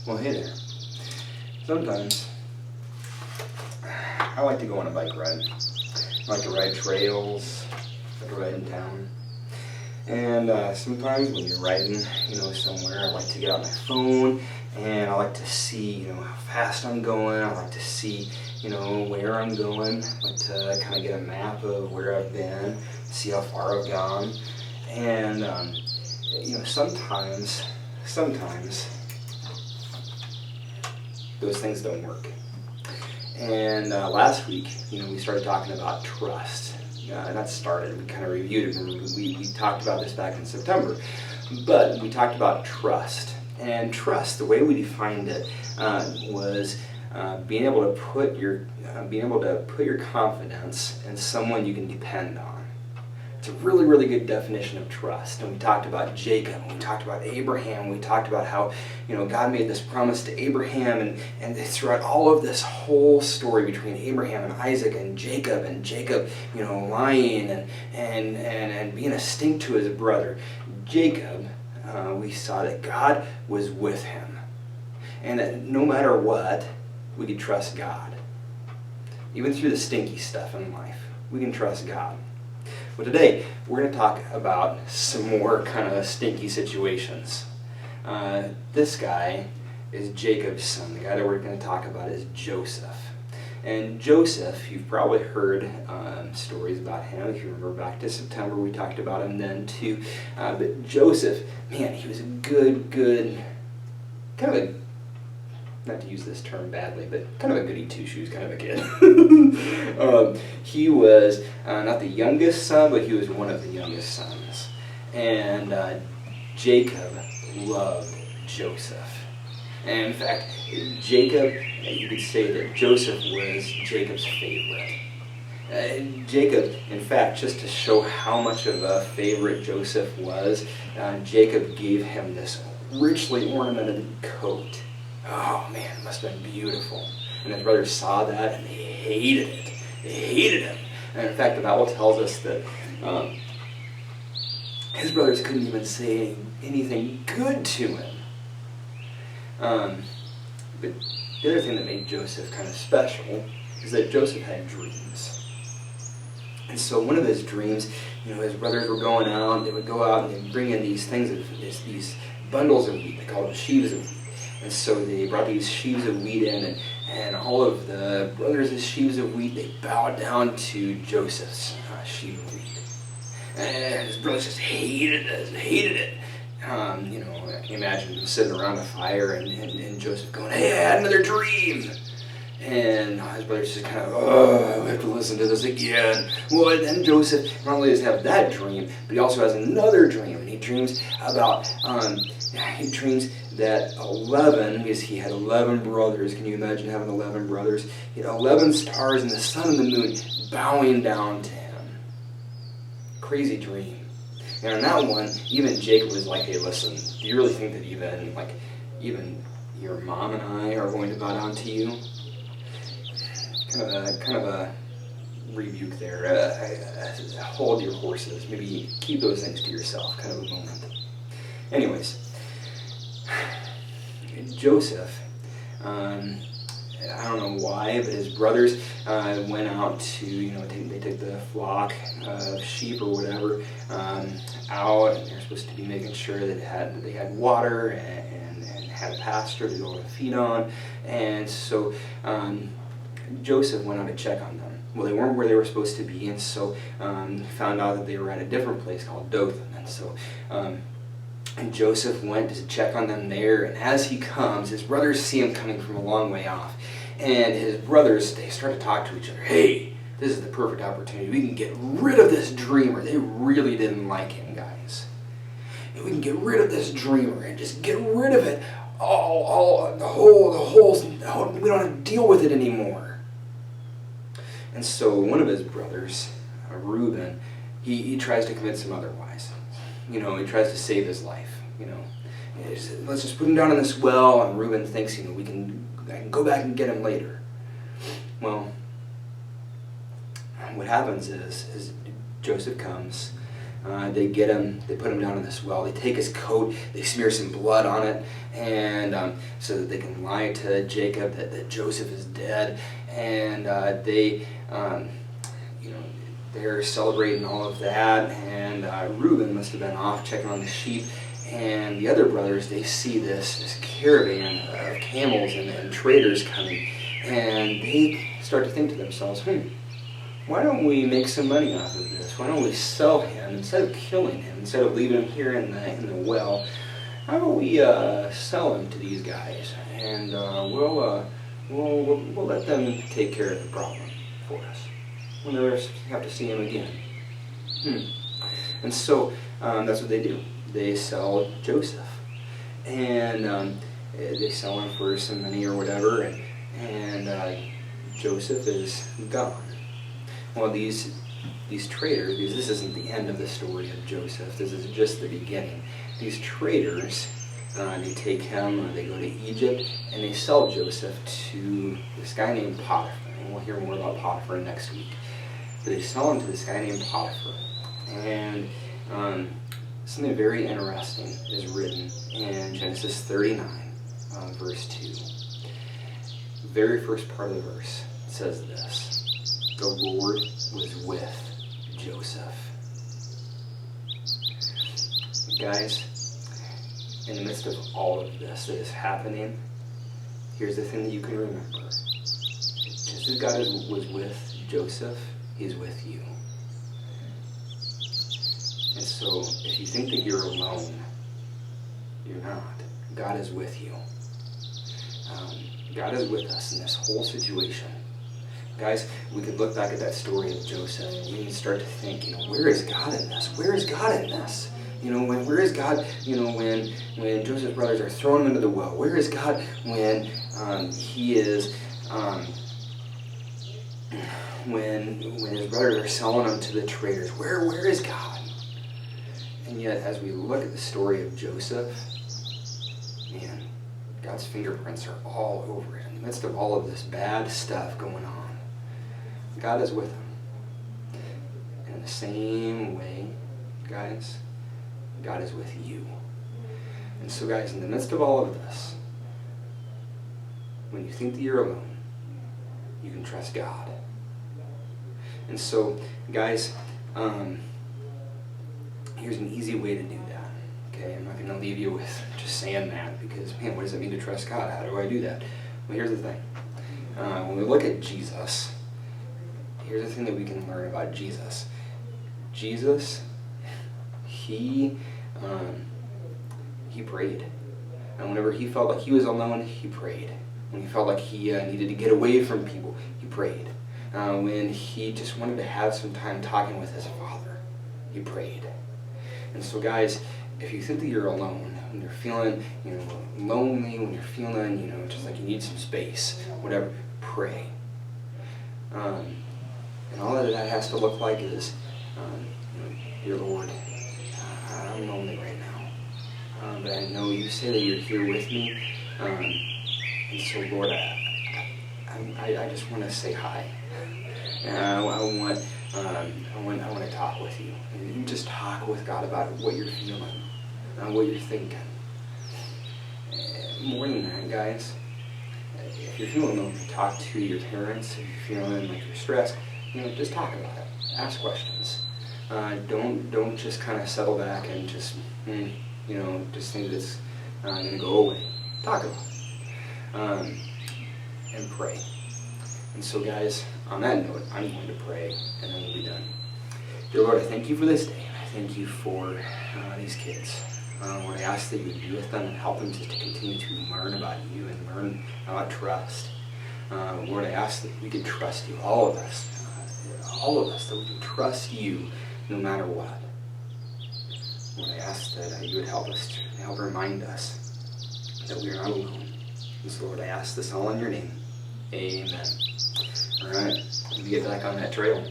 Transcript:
Well, hey there. Sometimes I like to go on a bike ride. I like to ride trails. I like to ride in town. And sometimes when you're riding, somewhere, I like to get out my phone and I like to see, how fast I'm going. I like to see, where I'm going. I like to kind of get a map of where I've been, see how far I've gone. And, sometimes those things don't work. And last week, we started talking about trust. Not started, we kind of reviewed it, and we talked about this back in September. But we talked about trust. And trust, the way we defined it, was being able to put your confidence in someone you can depend on. It's a really, really good definition of trust. And we talked about Jacob, we talked about Abraham, we talked about how, God made this promise to Abraham, and throughout all of this whole story between Abraham and Isaac and Jacob, lying and being a stink to his brother. Jacob, we saw that God was with him. And that no matter what, we could trust God. Even through the stinky stuff in life, we can trust God. Well, today we're going to talk about some more kind of stinky situations. This guy is Jacob's son. The guy that we're going to talk about is Joseph. And Joseph, you've probably heard stories about him. If you remember back to September, we talked about him then too. But Joseph, man, he was a good, kind of a, not to use this term badly, but kind of a goody two-shoes kind of a kid. He was not the youngest son, but he was one of the youngest sons. And Jacob loved Joseph. And in fact, Jacob, you could say that Joseph was Jacob's favorite. Jacob, in fact, just to show how much of a favorite Joseph was, Jacob gave him this richly ornamented coat. Oh man, it must have been beautiful. And his brothers saw that and they hated it. They hated him. And in fact, the Bible tells us that his brothers couldn't even say anything good to him. But the other thing that made Joseph kind of special is that Joseph had dreams. And so one of his dreams, his brothers were going out, and they would go out and they'd bring in these things, these bundles of wheat. They called them sheaves of wheat. And so they brought these sheaves of wheat in, and all of the brothers' sheaves of wheat, they bowed down to Joseph's sheaf of wheat. And his brothers just hated it. I can imagine them sitting around a fire and Joseph going, "Hey, I had another dream." And his brothers just kind of, we have to listen to this again. Well, and then Joseph not only does he have that dream, but he also has another dream. And he dreams about, that 11, because he had 11 brothers. Can you imagine having 11 brothers? He had 11 stars and the sun and the moon bowing down to him. Crazy dream. And on that one, even Jacob was like, "Hey, listen, do you really think that even your mom and I are going to bow down to you?" Kind of a rebuke there. Hold your horses. Maybe keep those things to yourself. Kind of a moment. Anyways, Joseph, I don't know why, but his brothers went out to, they took the flock of sheep or whatever out, and they're supposed to be making sure that they had water and had a pasture to go and feed on. And so Joseph went out to check on them. Well, they weren't where they were supposed to be, and so found out that they were at a different place called Dothan. And so and Joseph went to check on them there, and as he comes, his brothers see him coming from a long way off. And his brothers, they start to talk to each other. "Hey, this is the perfect opportunity. We can get rid of this dreamer." They really didn't like him, guys. We can get rid of this dreamer and just get rid of it. The whole, we don't have to deal with it anymore. And so one of his brothers, Reuben, he tries to convince him otherwise. He tries to save his life. Let's just put him down in this well, and Reuben thinks, I can go back and get him later. Well, what happens is Joseph comes, They get him, they put him down in this well, they take his coat, they smear some blood on it, and so that they can lie to Jacob that Joseph is dead, and they're celebrating all of that, and Reuben must have been off checking on the sheep, and the other brothers, they see this caravan of camels and traders coming, and they start to think to themselves, why don't we make some money off of this? Why don't we sell him instead of killing him, instead of leaving him here in the well? How about we sell him to these guys, and we'll let them take care of the problem for us. We'll never have to see him again. And so that's what they do. They sell Joseph, and they sell him for some money or whatever, and Joseph is gone. Well, these traders, because this isn't the end of the story of Joseph, this is just the beginning. These traders, they take him, they go to Egypt, and they sell Joseph to this guy named Potiphar. And we'll hear more about Potiphar next week. But they sell him to this guy named Potiphar. And something very interesting is written in Genesis 39, verse 2. The very first part of the verse says this: the Lord was with Joseph. Guys, in the midst of all of this that is happening, here's the thing that you can remember. Just as God was with Joseph, He's with you. And so, if you think that you're alone, you're not. God is with you. God is with us in this whole situation. Guys, we could look back at that story of Joseph and we can start to think, where is God in this? Where is God in this? Where is God, when Joseph's brothers are throwing him into the well? Where is God when he is, when his brothers are selling him to the traders? Where is God? And yet, as we look at the story of Joseph, man, God's fingerprints are all over it. In the midst of all of this bad stuff going on, God is with him. And in the same way, guys, God is with you. And so, guys, in the midst of all of this, when you think that you're alone, you can trust God. And so, guys, here's an easy way to do that. Okay, I'm not going to leave you with just saying that, because, man, what does it mean to trust God? How do I do that? Well, here's the thing. When we look at Jesus, here's the thing that we can learn about Jesus. Jesus, he prayed. And whenever he felt like he was alone, he prayed. When he felt like he needed to get away from people, he prayed. When he just wanted to have some time talking with his Father, he prayed. And so, guys, if you think that you're alone, when you're feeling, lonely, when you're feeling, just like you need some space, whatever, pray. And all that has to look like is, dear Lord, I'm lonely right now, but I know you say that you're here with me, and so, Lord, I just want to say hi. I want to talk with you. And you just talk with God about what you're feeling, what you're thinking. More than that, guys, if you're feeling lonely, talk to your parents. If you're feeling like you're stressed, just talk about it. Ask questions. Don't just kind of settle back and just think that it's going to go away. Talk about it. And pray. And so, guys, on that note, I'm going to pray, and then we'll be done. Dear Lord, I thank you for this day. I thank you for these kids. Lord, I ask that you would be with them and help them to continue to learn about you and learn about trust. Lord, I ask that we can trust you, all of us, that we can trust you no matter what. Lord, I ask that you would help us to help remind us that we are not alone. And so, Lord, I ask this all in your name. Amen. All right, let me get back on that trail.